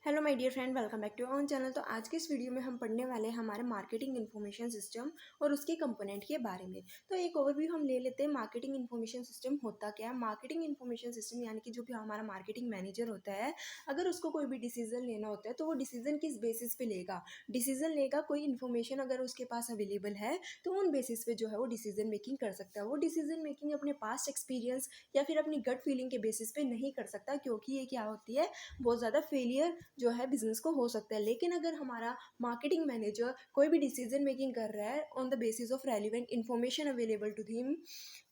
Hello my dear friend, welcome back to on channel. तो आज के इस वीडियो में हम पढ़ने वाले हैं हमारे मार्केटिंग इन्फॉर्मेशन सिस्टम और उसके कंपोनेंट के बारे में। तो एक ओवरव्यू हम ले लेते हैं, मार्केटिंग इन्फॉर्मेशन सिस्टम होता क्या है। मार्केटिंग इन्फॉर्मेशन सिस्टम यानी कि जो भी हमारा मार्केटिंग मैनेजर होता है, अगर उसको कोई भी डिसीजन लेना होता है तो वो डिसीजन किस बेसिस पे लेगा। डिसीजन लेगा, कोई इन्फॉर्मेशन अगर उसके पास अवेलेबल है तो उन बेसिस पे जो है वो डिसीजन मेकिंग कर सकता है। वो डिसीजन मेकिंग अपने पास्ट एक्सपीरियंस या फिर अपनी गट फीलिंग के बेसिस पे नहीं कर सकता, क्योंकि ये क्या होती है, बहुत ज़्यादा फेलियर जो है बिजनेस को हो सकता है। लेकिन अगर हमारा मार्केटिंग मैनेजर कोई भी डिसीजन मेकिंग कर रहा है on the basis of relevant information available to him,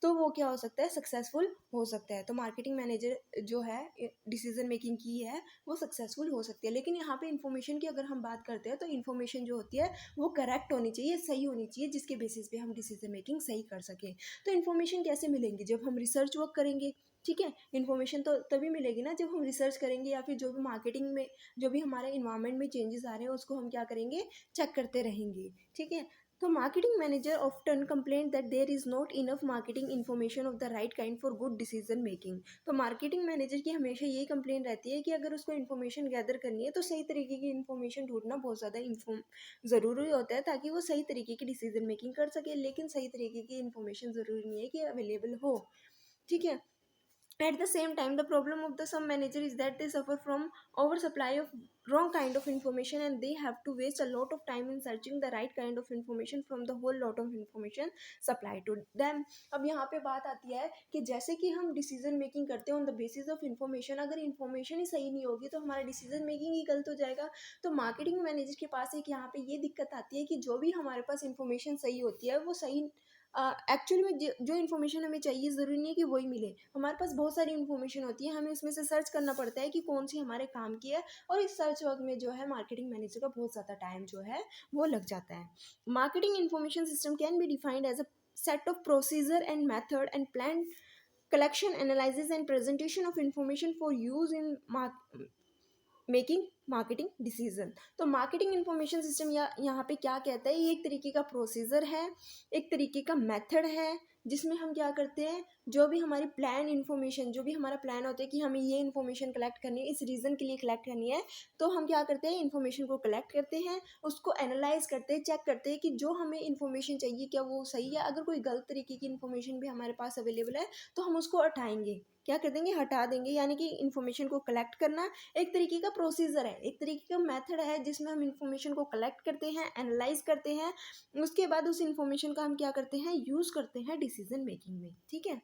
तो वो क्या हो सकता है, सक्सेसफुल हो सकता है। तो मार्केटिंग मैनेजर जो है डिसीजन मेकिंग की है वो सक्सेसफुल हो सकती है। लेकिन यहाँ पे इन्फॉर्मेशन की अगर हम बात करते हैं तो इन्फॉर्मेशन जो होती है वो करेक्ट होनी चाहिए, सही होनी चाहिए, जिसके बेसिस पे हम डिसीजन मेकिंग सही कर सकें। तो इन्फॉर्मेशन कैसे मिलेंगी, जब हम रिसर्च वर्क करेंगे। ठीक है, इन्फॉर्मेशन तो तभी मिलेगी ना जब हम रिसर्च करेंगे, या फिर जो भी मार्केटिंग में जो भी हमारे इन्वायरमेंट में चेंजेस आ रहे हैं उसको हम क्या करेंगे, चेक करते रहेंगे। ठीक है, तो marketing manager often complain that there is not enough marketing information of the right kind for good decision making. तो मार्केटिंग मैनेजर की हमेशा यही कंप्लेन रहती है कि अगर उसको इन्फॉर्मेशन गैदर करनी है तो सही तरीके की इन्फॉर्मेशन ढूंढना बहुत ज़्यादा ज़रूरी होता है, ताकि वो सही तरीके की डिसीजन मेकिंग कर सके। लेकिन सही तरीके की इन्फॉर्मेशन ज़रूरी नहीं है कि अवेलेबल हो। ठीक है, at the same time, the problem of the some manager is that they suffer from oversupply of wrong kind of information, and they have to waste a lot of time in searching the right kind of information from the whole lot of information supplied to them. अब यहाँ पे बात आती है कि जैसे कि हम डिसीजन मेकिंग करते हैं on the basis of information, अगर इन्फॉर्मेशन ही सही नहीं होगी तो हमारा डिसीजन मेकिंग ही गलत हो जाएगा। तो मार्केटिंग मैनेजर के पास एक यहाँ पे ये दिक्कत आती है कि जो भी हमारे पास इन्फॉर्मेशन सही होती है वो सही एक्चुअली में जो इन्फॉर्मेशन हमें चाहिए, ज़रूरी नहीं है कि वही मिले। हमारे पास बहुत सारी इन्फॉर्मेशन होती है, हमें उसमें से सर्च करना पड़ता है कि कौन सी हमारे काम की है, और इस सर्च वर्क में जो है मार्केटिंग मैनेजर का बहुत ज़्यादा टाइम जो है वो लग जाता है। Marketing information system can be defined as a set of procedure and method and planned collection, analysis and presentation of information for use in making marketing decision. तो मार्केटिंग इन्फॉर्मेशन सिस्टम यहाँ पे क्या कहता है, ये एक तरीके का प्रोसीजर है, एक तरीके का मेथड है, जिसमें हम क्या करते हैं, जो भी हमारी प्लान इन्फॉर्मेशन, जो भी हमारा प्लान होता है कि हमें ये इन्फॉर्मेशन कलेक्ट करनी है, इस रीज़न के लिए कलेक्ट करनी है, तो हम क्या करते हैं, इन्फॉर्मेशन को कलेक्ट करते हैं, उसको एनालाइज करते हैं, चेक करते हैं कि जो हमें इन्फॉर्मेशन चाहिए क्या वो सही है। अगर कोई गलत तरीके की इन्फॉर्मेशन भी हमारे पास अवेलेबल है तो हम उसको हटाएंगे, क्या कर देंगे, हटा देंगे। यानी कि इन्फॉर्मेशन को कलेक्ट करना एक तरीके का प्रोसीजर है, एक तरीके का मेथड है, जिसमें हम इन्फॉर्मेशन को कलेक्ट करते हैं, एनालाइज करते हैं, उसके बाद उस इन्फॉर्मेशन का हम क्या करते हैं, यूज़ करते हैं डिसीजन मेकिंग में। ठीक है,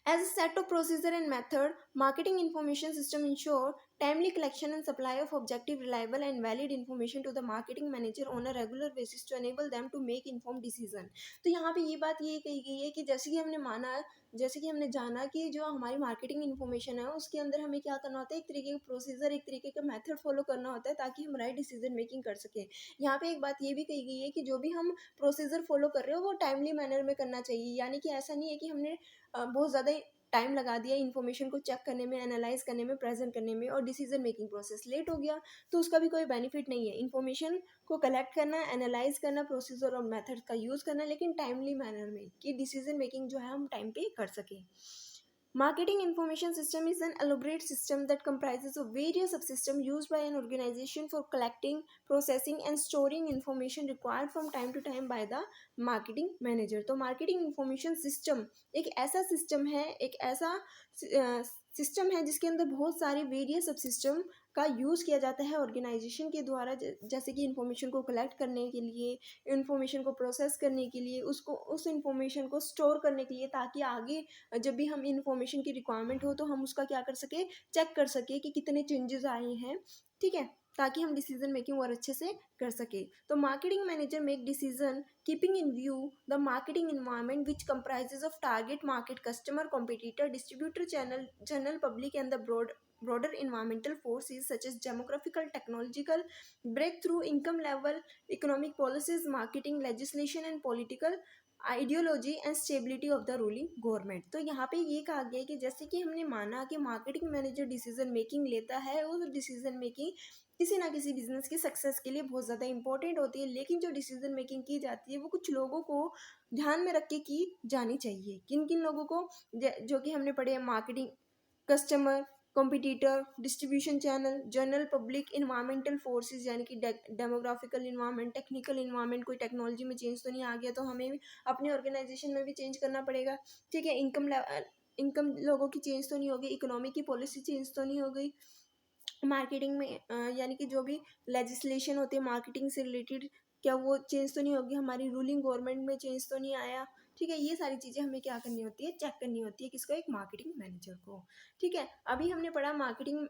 as a set of procedure and method, marketing information system ensure timely collection and supply of objective, reliable and valid information to the marketing manager on a regular basis to enable them to make informed decision. तो यहाँ पे ये बात ये कही गई है कि जैसे कि हमने जाना कि जो हमारी मार्केटिंग इन्फॉर्मेशन है उसके अंदर हमें क्या करना होता है, एक तरीके का प्रोसीजर, एक तरीके का मेथड फॉलो करना होता है, ताकि हम राइट डिसीजन मेकिंग कर सकें। यहाँ पे एक बात ये भी कही गई है कि जो भी हम प्रोसीजर फॉलो कर रहे हो वो टाइमली मैनर में करना चाहिए। यानी कि ऐसा नहीं है कि हमने बहुत ज़्यादा टाइम लगा दिया इन्फॉर्मेशन को चेक करने में, एनालाइज करने में, प्रेजेंट करने में, और डिसीजन मेकिंग प्रोसेस लेट हो गया, तो उसका भी कोई बेनिफिट नहीं है। इन्फॉर्मेशन को कलेक्ट करना, एनालाइज करना, प्रोसीजर और मेथड का यूज़ करना, लेकिन टाइमली मैनर में, कि डिसीजन मेकिंग जो है हम टाइम पे कर सकें। Marketing information system is an elaborate system that comprises of various subsystems used by an organization for collecting, processing and storing information required from time to time by the marketing manager. तो marketing information system एक ऐसा system है, एक ऐसा system है जिसके अंदर बहुत सारे वेरियस सब सिस्टम का यूज़ किया जाता है ऑर्गेनाइजेशन के द्वारा, जैसे कि इन्फॉर्मेशन को कलेक्ट करने के लिए, इन्फॉर्मेशन को प्रोसेस करने के लिए, उसको उस इन्फॉर्मेशन को स्टोर करने के लिए, ताकि आगे जब भी हम इन्फॉर्मेशन की रिक्वायरमेंट हो तो हम उसका क्या कर सके, चेक कर सके कि कितने चेंजेस आए हैं। ठीक है, ताकि हम डिसीजन मेकिंग और अच्छे से कर सके। तो marketing manager make decision keeping in view the marketing environment which comprises of target market, customer, competitor, distributor, channel, general public and the broader environmental forces such as demographical, technological breakthrough, income level, economic policies, marketing legislation and political ideology and stability of the ruling government. तो यहाँ पे ये कहा गया है कि जैसे कि हमने माना कि मार्केटिंग मैनेजर डिसीजन मेकिंग लेता है, और डिसीजन मेकिंग किसी ना किसी बिजनेस की सक्सेस के लिए बहुत ज़्यादा इंपॉर्टेंट होती है, लेकिन जो डिसीजन मेकिंग की जाती है वो कुछ लोगों को ध्यान में रख के की जानी चाहिए। किन किन लोगों को, जो कि हमने पढ़े हैं, marketing, customer, competitor, distribution channel, general public, environmental forces यानी कि डेमोग्राफिकल इन्वायरमेंट, टेक्निकल इन्वायरमेंट, कोई टेक्नोलॉजी में चेंज तो नहीं आ गया तो हमें भी अपने ऑर्गेनाइजेशन में भी चेंज करना पड़ेगा। ठीक है, इनकम लोगों की चेंज तो नहीं होगी, इकोनॉमी की पॉलिसी चेंज तो नहीं हो गई, मार्केटिंग में यानी कि जो भी लेजिस्लेशन होती है मार्केटिंग से रिलेटेड, क्या वो चेंज तो नहीं होगी, हमारी रूलिंग गवर्नमेंट में चेंज तो नहीं आया। ठीक है, ये सारी चीज़ें हमें क्या करनी होती है, चेक करनी होती है, किसको, एक मार्केटिंग मैनेजर को। ठीक है, अभी हमने पढ़ा मार्केटिंग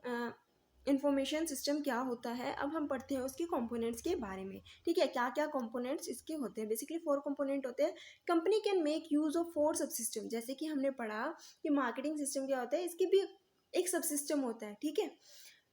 इंफॉर्मेशन सिस्टम क्या होता है। अब हम पढ़ते हैं उसके कंपोनेंट्स के बारे में। ठीक है, क्या क्या कंपोनेंट्स इसके होते हैं। बेसिकली 4 कंपोनेंट होते हैं। Company can make use of 4 सब सिस्टम। जैसे कि हमने पढ़ा कि मार्केटिंग सिस्टम क्या होता है, इसके भी एक सब सिस्टम होता है। ठीक है,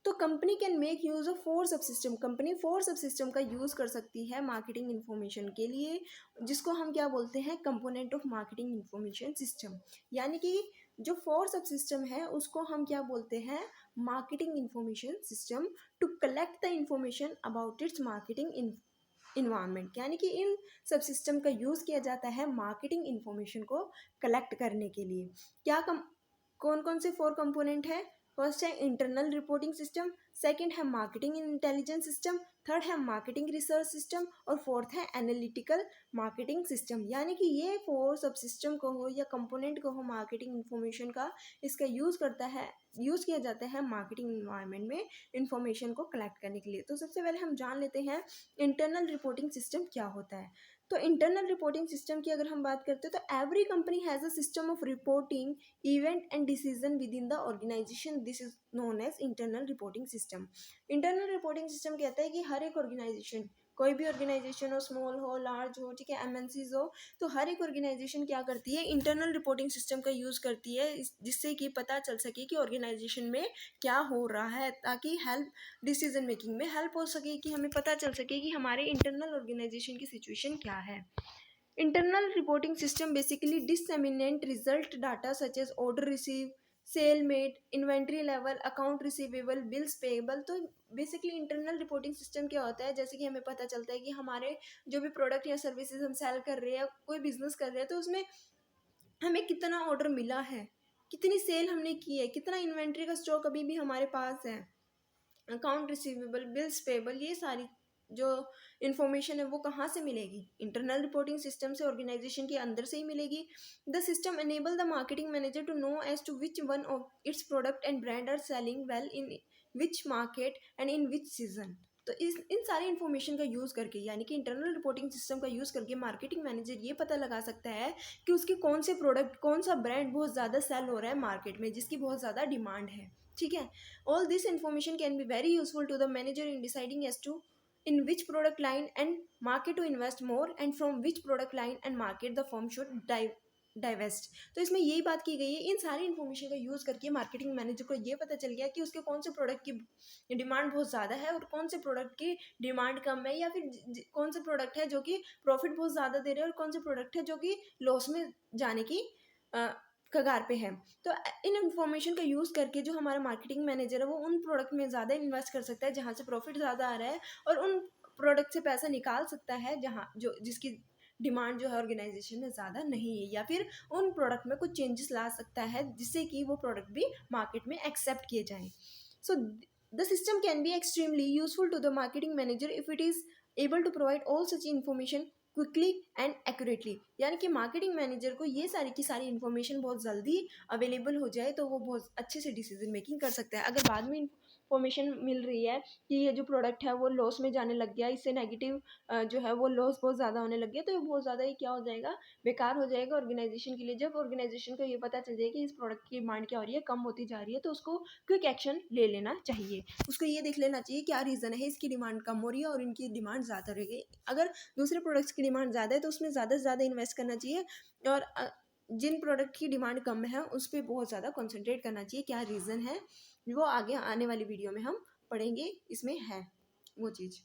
तो company can make use of 4 सब सिस्टम। कंपनी 4 सब सिस्टम का यूज कर सकती है मार्केटिंग इन्फॉर्मेशन के लिए, जिसको हम क्या बोलते हैं, component of marketing information system. यानी कि जो 4 सब सिस्टम है उसको हम क्या बोलते हैं, marketing information system, to collect the information about its marketing environment. यानी कि इन सब सिस्टम का यूज किया जाता है मार्केटिंग इन्फॉर्मेशन को कलेक्ट करने के लिए। कौन कौन से 4 कंपोनेंट है। फर्स्ट है इंटरनल रिपोर्टिंग सिस्टम, सेकंड है मार्केटिंग इंटेलिजेंस सिस्टम, थर्ड है मार्केटिंग रिसर्च सिस्टम और फोर्थ है एनालिटिकल मार्केटिंग सिस्टम। यानी कि ये 4 सब सिस्टम को हो या कंपोनेंट को हो मार्केटिंग इन्फॉर्मेशन का, इसका यूज किया जाता है मार्केटिंग इन्वायरमेंट में इंफॉर्मेशन को कलेक्ट करने के लिए। तो सबसे पहले हम जान लेते हैं इंटरनल रिपोर्टिंग सिस्टम क्या होता है। तो इंटरनल रिपोर्टिंग सिस्टम की अगर हम बात करते हैं तो every company has a system of reporting event and decision within the organisation. This is known as internal reporting system. Internal reporting system कहता है कि हर एक ऑर्गेनाइजेशन, कोई भी ऑर्गेनाइजेशन हो, स्मॉल हो, लार्ज हो, ठीक है, एमएनसीज हो, तो हर एक ऑर्गेनाइजेशन क्या करती है, इंटरनल रिपोर्टिंग सिस्टम का यूज़ करती है, जिससे कि पता चल सके कि ऑर्गेनाइजेशन में क्या हो रहा है, ताकि हेल्प डिसीजन मेकिंग में हेल्प हो सके, कि हमें पता चल सके कि हमारे इंटरनल ऑर्गेनाइजेशन की सिचुएशन क्या है। Internal reporting system basically disseminate result data such as order received, sale made, inventory level, account receivable, bills payable. तो बेसिकली इंटरनल रिपोर्टिंग सिस्टम क्या होता है, जैसे कि हमें पता चलता है कि हमारे जो भी प्रोडक्ट या सर्विसेज हम सेल कर रहे हैं, कोई बिजनेस कर रहे हैं, तो उसमें हमें कितना ऑर्डर मिला है, कितनी सेल हमने की है, कितना इन्वेंट्री का स्टॉक अभी भी हमारे पास है, अकाउंट रिसीवेबल, बिल्स पेबल, ये सारी जो इन्फॉर्मेशन है वो कहाँ से मिलेगी, इंटरनल रिपोर्टिंग सिस्टम से, ऑर्गेनाइजेशन के अंदर से ही मिलेगी। The system enable the marketing manager to know as to which one of its product and brand are selling well in which market and in which season. तो इन सारी information का यूज़ करके, यानी कि इंटरनल रिपोर्टिंग सिस्टम का use करके marketing manager ये पता लगा सकता है कि उसके कौन से प्रोडक्ट, कौन सा ब्रांड बहुत ज़्यादा सेल हो रहा है मार्केट में, जिसकी बहुत ज़्यादा डिमांड है। ठीक है, all this information can be very useful to the manager in deciding as to in which product line and market to invest more and from which product line and market the firm should divest। तो इसमें यही बात की गई है, इन सारी information का use करके मार्केटिंग मैनेजर को ये पता चल गया कि उसके कौन से प्रोडक्ट की डिमांड बहुत ज़्यादा है और कौन से प्रोडक्ट की डिमांड कम है, या फिर कौन से प्रोडक्ट है जो कि प्रॉफिट बहुत ज़्यादा दे रहे हैं और कौन से प्रोडक्ट है जो कि लॉस में जाने की कगार पे है। तो इन इन्फॉर्मेशन का यूज़ करके जो हमारा मार्केटिंग मैनेजर है वो उन प्रोडक्ट में ज़्यादा इन्वेस्ट कर सकता है जहाँ से प्रॉफिट ज़्यादा आ रहा है, और उन प्रोडक्ट से पैसा निकाल सकता है जहाँ जो जिसकी डिमांड जो है ऑर्गेनाइजेशन में ज़्यादा नहीं है, या फिर उन प्रोडक्ट में कुछ चेंजेस ला सकता है जिससे कि वो प्रोडक्ट भी मार्केट में एक्सेप्ट किए जाएँ। So the system can be extremely useful to the marketing manager if it is able to provide all such information quickly and accurately. यानी कि मार्केटिंग मैनेजर को ये सारी की सारी इन्फॉर्मेशन बहुत जल्दी अवेलेबल हो जाए तो वो बहुत अच्छे से डिसीजन मेकिंग कर सकता है। अगर बाद में इन्फॉर्मेशन मिल रही है कि ये जो प्रोडक्ट है वो लॉस में जाने लग गया, इससे नेगेटिव जो है वो लॉस बहुत ज़्यादा होने लग गया, तो ये बहुत ज़्यादा ही क्या हो जाएगा, बेकार हो जाएगा ऑर्गेनाइजेशन के लिए। जब ऑर्गेनाइजेशन को ये पता चल जाए कि इस प्रोडक्ट की डिमांड क्या हो रही है, कम होती जा रही है, तो उसको क्विक एक्शन ले लेना चाहिए। उसको ये देख लेना चाहिए क्या रीज़न है इसकी डिमांड कम हो रही है और इनकी डिमांड ज़्यादा रहेगी। अगर दूसरे प्रोडक्ट्स की डिमांड ज़्यादा है तो उसमें ज़्यादा से ज़्यादा इन्वेस्ट करना चाहिए, और जिन प्रोडक्ट की डिमांड कम है उस पर बहुत ज़्यादा कॉन्सेंट्रेट करना चाहिए। क्या रीज़न है वो आगे आने वाली वीडियो में हम पढ़ेंगे, इसमें है वो चीज़।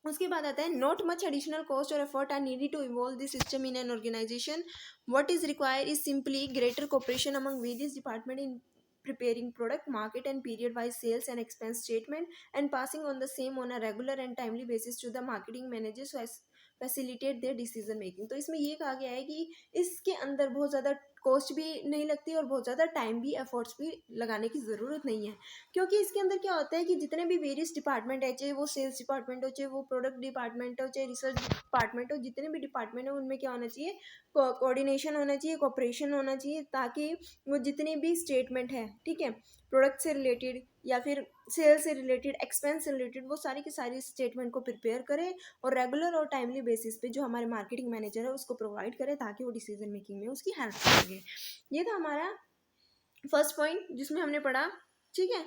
उसके बाद आता है नॉट मच एडिशनल कॉस्ट और effort are needed to evolve this system in an organisation. What is required is simply greater cooperation among various department in preparing product, market and period wise sales and expense statement and passing on the same on a regular and timely basis to the marketing managers so as facilitate their decision making। तो इसमें ये कहा गया है कि इसके अंदर बहुत ज़्यादा कॉस्ट भी नहीं लगती और बहुत ज़्यादा टाइम भी एफर्ट्स भी लगाने की ज़रूरत नहीं है, क्योंकि इसके अंदर क्या होता है कि जितने भी वेरियस डिपार्टमेंट है, चाहे वो सेल्स डिपार्टमेंट हो, चाहे वो प्रोडक्ट डिपार्टमेंट हो, चाहे रिसर्च डिपार्टमेंट हो, जितने भी डिपार्टमेंट है उनमें क्या होना चाहिए, कोऑर्डिनेशन होना चाहिए, कोऑपरेशन होना चाहिए, ताकि वो जितने भी स्टेटमेंट है, ठीक है, प्रोडक्ट से रिलेटेड या फिर सेल से रिलेटेड, एक्सपेंस से रिलेटेड, वो सारी की सारी स्टेटमेंट को प्रिपेयर करें और रेगुलर और टाइमली बेसिस पे जो हमारे मार्केटिंग मैनेजर है उसको प्रोवाइड करें, ताकि वो डिसीजन मेकिंग में उसकी हेल्प कर सके। ये था हमारा फर्स्ट पॉइंट जिसमें हमने पढ़ा, ठीक है।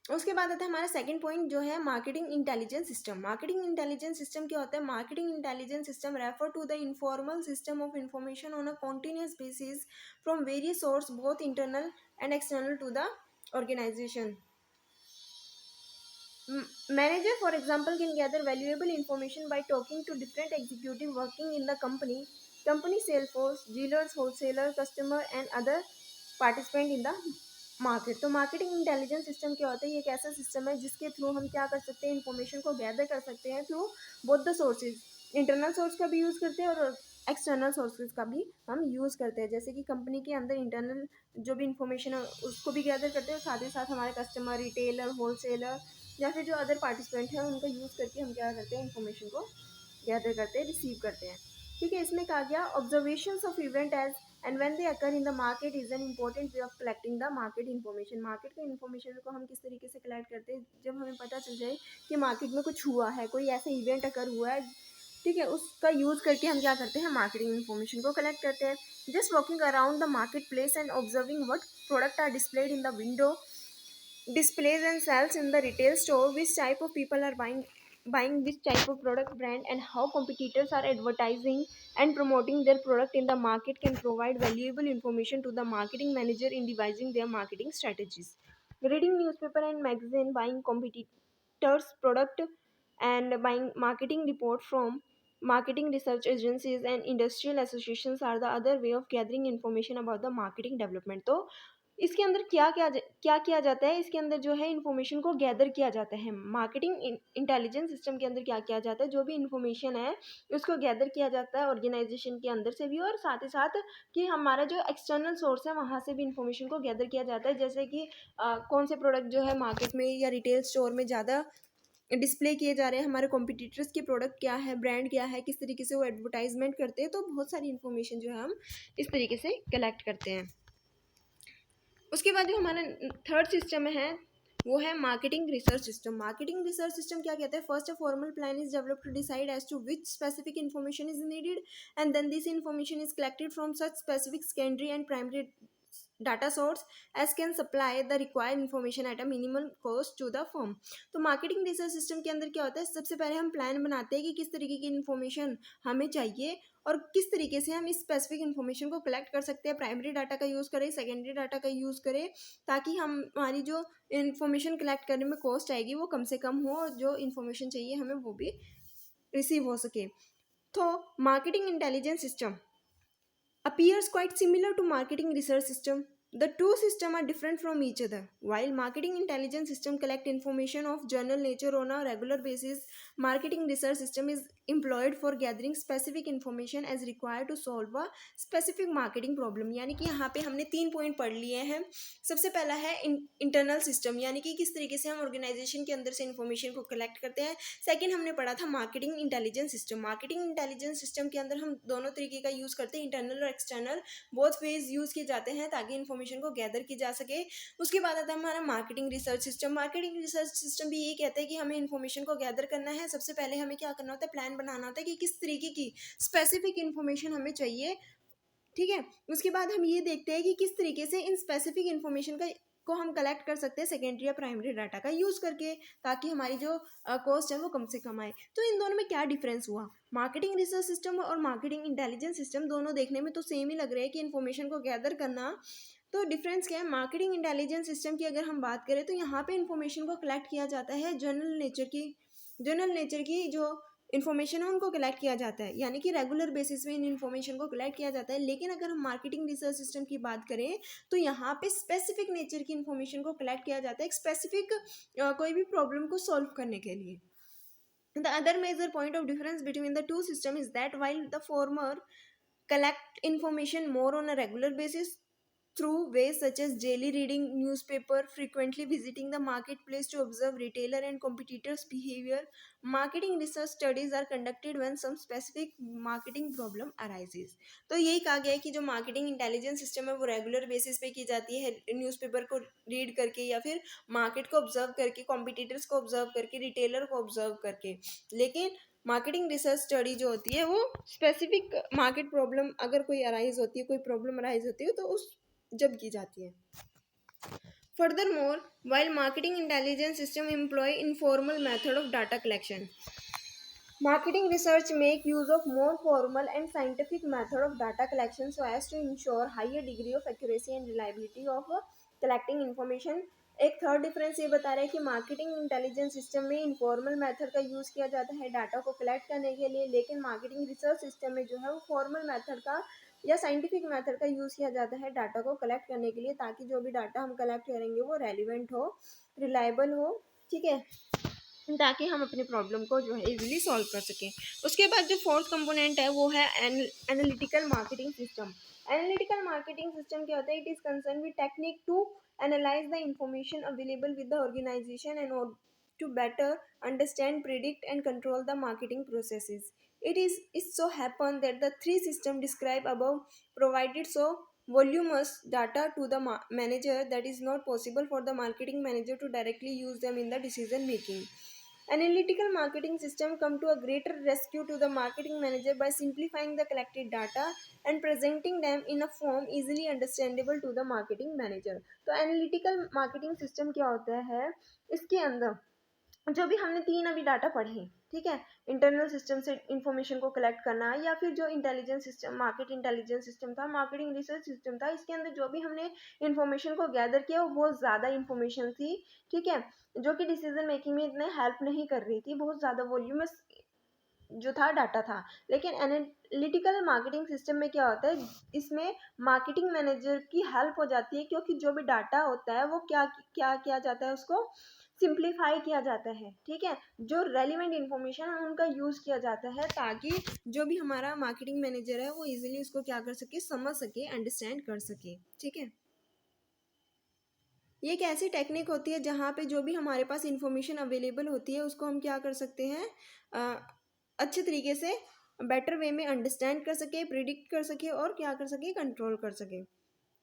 उसके बाद आता है हमारा सेकंड पॉइंट जो है marketing intelligence system. Marketing intelligence system क्या होता है? Marketing intelligence system refer to the informal system of information on a continuous basis from various source both internal and external to the organization. Manager, for example, can gather valuable information by talking to different executives working in the company sales force, dealers, wholesaler, customer, and other participant in the market. तो marketing intelligence system क्या होता है? ये एक ऐसा system है जिसके through हम क्या कर सकते हैं, इन्फॉर्मेशन को गैदर कर सकते हैं through both the sources. Internal source का भी यूज़ करते हैं और एक्सटर्नल सोर्सेज का भी हम यूज़ करते हैं, जैसे कि कंपनी के अंदर इंटरनल जो भी इंफॉर्मेशन है उसको भी गैदर करते हैं, और साथ ही साथ हमारे कस्टमर, रिटेलर, होलसेलर या फिर जो अदर पार्टिसिपेंट हैं उनका यूज़ करके हम क्या करते हैं, इन्फॉर्मेशन को गैदर करते हैं, रिसीव करते हैं, ठीक है। इसमें कहा गया observations of event as and when they occur in the market is an important way of collecting the market information. Market के इन्फॉर्मेशन को हम किस तरीके से कलेक्ट करते हैं? जब हमें पता चल जाए कि मार्केट में कुछ हुआ है, कोई ऐसा इवेंट अकर हुआ है, ठीक है, उसका यूज़ करके हम क्या करते हैं, मार्केटिंग इन्फॉर्मेशन को कलेक्ट करते हैं। Just walking around the market place and observing what product are displayed in the window displays and sells in the retail store, which type of people are buying which type of product brand, and how competitors are advertising and promoting their product in the market can provide valuable information to the marketing manager in devising their marketing strategies. Reading newspaper and magazine, buying competitors product, and buying marketing report from marketing research agencies and industrial associations are the other way of gathering information about the marketing development. तो इसके अंदर क्या किया जाता है? इसके अंदर जो है इन्फॉर्मेशन को गैदर किया जाता है। मार्केटिंग इंटेलिजेंस सिस्टम के अंदर क्या किया जाता है? जो भी इन्फॉर्मेशन है उसको गैदर किया जाता है ऑर्गेनाइजेशन के अंदर से भी, और साथ ही साथ कि हमारा जो एक्सटर्नल सोर्स है वहाँ से भी इन्फॉर्मेशन को गैदर किया जाता है, जैसे कि कौन से प्रोडक्ट जो है मार्केट में या रिटेल स्टोर में ज़्यादा डिस्प्ले किए जा रहे हैं, हमारे कॉम्पिटिटर्स के प्रोडक्ट क्या है, ब्रांड क्या है, किस तरीके से वो एडवर्टाइजमेंट करते हैं। तो बहुत सारी इन्फॉर्मेशन जो है हम इस तरीके से कलेक्ट करते हैं। उसके बाद जो हमारा थर्ड सिस्टम है वो है marketing research system. Marketing research system क्या कहते हैं? First a formal plan is developed to decide as to which specific information is needed, and then this information is collected from such specific secondary and primary data source as can supply the required information at a minimal cost to the firm। तो marketing research system के अंदर क्या होता है? सबसे पहले हम plan बनाते हैं कि किस तरीके की इन्फॉर्मेशन हमें चाहिए और किस तरीके से हम इस स्पेसिफिक इन्फॉर्मेशन को कलेक्ट कर सकते हैं। प्राइमरी डाटा का यूज़ करें, सेकेंडरी डाटा का यूज़ करें, ताकि हमारी जो इन्फॉर्मेशन कलेक्ट करने में कॉस्ट आएगी वो कम से कम हो और जो इन्फॉर्मेशन चाहिए हमें वो भी रिसीव हो सके। तो marketing intelligence system appears quite similar to marketing research system. The two systems are different from each other. While marketing intelligence system collect information of general nature on a regular basis, marketing research system is employed for gathering specific information as required to solve a specific marketing problem। यानी कि यहाँ पे हमने 3 point पढ़ लिए हैं। सबसे पहला है इंटरनल सिस्टम, यानी कि किस तरीके से हम ऑर्गेनाइजेशन के अंदर से इन्फॉर्मेशन को कलेक्ट करते हैं। सेकंड हमने पढ़ा था marketing intelligence system. Marketing intelligence system के अंदर हम दोनों तरीके का यूज़ करते हैं, इंटरनल और एक्सटर्नल, बोथ वेज यूज़ किए जाते हैं ताकि इन्फॉर्मेशन को गैदर की जा सके। उसके बाद आता है हमारा marketing research system. Marketing research system भी ये कहता है कि हमें इन्फॉर्मेशन को गैदर करना है। सबसे पहले हमें क्या करना होता है? प्लान बनाना होता है कि किस तरीके की स्पेसिफिक इन्फॉर्मेशन हमें चाहिए, ठीक है। उसके बाद हम ये देखते हैं कि किस तरीके से इन स्पेसिफिक इन्फॉर्मेशन को हम कलेक्ट कर सकते हैं सेकेंडरी या प्राइमरी डाटा का यूज़ करके, ताकि हमारी जो कॉस्ट है वो कम से कम आए। तो इन दोनों में क्या डिफरेंस हुआ? मार्केटिंग रिसर्च सिस्टम और मार्केटिंग इंटेलिजेंस सिस्टम दोनों देखने में तो सेम ही लग रहे हैं कि इन्फॉर्मेशन को गैदर करना। तो डिफरेंस क्या है? मार्केटिंग इंटेलिजेंस सिस्टम की अगर हम बात करें तो यहाँ पे इन्फॉर्मेशन को कलेक्ट किया जाता है जनरल नेचर की जो इन्फॉर्मेशन है उनको कलेक्ट किया जाता है, यानी कि रेगुलर बेसिस पे इन इन्फॉर्मेशन को कलेक्ट किया जाता है। लेकिन अगर हम मार्केटिंग रिसर्च सिस्टम की बात करें तो यहाँ पे स्पेसिफिक नेचर की इन्फॉर्मेशन को कलेक्ट किया जाता है, एक स्पेसिफिक कोई भी प्रॉब्लम को सॉल्व करने के लिए। The other major point of difference between the two systems is that while the former collect information more on a regular basis through ways such as daily reading newspaper, frequently visiting the marketplace to observe retailer and competitors behavior, marketing research studies are conducted when some specific marketing problem arises. तो यही कहा गया है कि जो marketing intelligence system है वो regular basis पे की जाती है, न्यूज़पेपर को रीड करके या फिर मार्केट को ऑब्जर्व करके, कॉम्पिटिटर्स को ऑब्जर्व करके, रिटेलर को ऑब्जर्व करके। लेकिन मार्केटिंग रिसर्च स्टडी जो होती है वो स्पेसिफिक मार्केट प्रॉब्लम अगर कोई अराइज होती है, कोई प्रॉब्लम अराइज होती है तो उस जब की जाती है। Furthermore, while marketing intelligence system employ informal method of data collection, marketing research make use of more formal and scientific method of data collection so as to ensure higher degree of accuracy and reliability of collecting information। एक third difference ये बता रहा है कि marketing intelligence system में informal method का use किया जाता है डाटा को कलेक्ट करने के लिए, लेकिन मार्केटिंग रिसर्च सिस्टम में जो है वो फॉर्मल मेथड का या साइंटिफिक मेथड का यूज़ किया जाता है डाटा को कलेक्ट करने के लिए, ताकि जो भी डाटा हम कलेक्ट करेंगे वो रेलिवेंट हो, रिलायबल हो, ठीक है, ताकि हम अपने प्रॉब्लम को जो है इजीली सॉल्व कर सकें। उसके बाद जो फोर्थ कंपोनेंट है वो है analytical marketing system. Analytical marketing system क्या होता है? It is concern with technique to analyse the information available with the organisation and to better understand, predict, and control the marketing processes. It so happen that the three systems described above provided so voluminous data to the manager that is not possible for the marketing manager to directly use them in the decision making. Analytical marketing system come to a greater rescue to the marketing manager by simplifying the collected data and presenting them in a form easily understandable to the marketing manager. तो analytical marketing system क्या होता है? इसके अंदर जो भी हमने तीन अभी डाटा पढ़े, ठीक है, इंटरनल सिस्टम से इंफॉर्मेशन को कलेक्ट करना या फिर जो intelligence system, market intelligence system था, मार्केटिंग रिसर्च सिस्टम था, इसके अंदर जो भी हमने इंफॉर्मेशन को गैदर किया वो बहुत ज़्यादा इंफॉर्मेशन थी, ठीक है, जो कि डिसीजन मेकिंग में इतने हेल्प नहीं कर रही थी, बहुत ज़्यादा वॉल्यूमस जो था डाटा था। लेकिन एनालिटिकल मार्केटिंग सिस्टम में क्या होता है? इसमें मार्केटिंग मैनेजर की हेल्प हो जाती है, क्योंकि जो भी डाटा होता है वो क्या क्या किया जाता है, उसको सिंप्लीफाई किया जाता है, ठीक है, जो रेलिवेंट इंफॉर्मेशन है उनका यूज़ किया जाता है ताकि जो भी हमारा मार्केटिंग मैनेजर है वो इजीली उसको क्या कर सके, समझ सके, अंडरस्टैंड कर सके, ठीक है। ये एक ऐसी टेक्निक होती है जहाँ पे जो भी हमारे पास इंफॉर्मेशन अवेलेबल होती है उसको हम क्या कर सकते हैं, अच्छे तरीके से बेटर वे में अंडरस्टैंड कर सके, प्रिडिक्ट कर सके और क्या कर सके, कंट्रोल कर सके।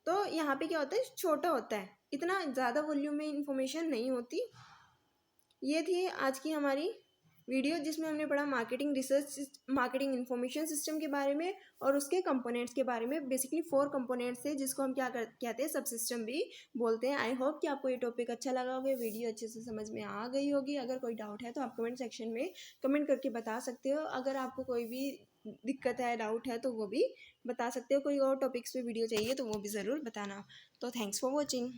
तो यहाँ पे क्या होता है, छोटा होता है, इतना ज़्यादा वॉल्यूम में इंफॉर्मेशन नहीं होती। ये थी आज की हमारी वीडियो जिसमें हमने पढ़ा marketing research, marketing information system के बारे में और उसके कंपोनेंट्स के बारे में। बेसिकली 4 कंपोनेंट्स थे जिसको हम क्या कहते हैं, सब सिस्टम भी बोलते हैं। आई होप कि आपको ये टॉपिक अच्छा लगा होगा, वीडियो अच्छे से समझ में आ गई होगी। अगर कोई डाउट है तो आप कमेंट सेक्शन में कमेंट करके बता सकते हो। अगर आपको कोई भी दिक्कत है, डाउट है तो वो भी बता सकते हो। कोई और टॉपिक्स पे वीडियो चाहिए तो वो भी ज़रूर बताना। तो थैंक्स फॉर वॉचिंग।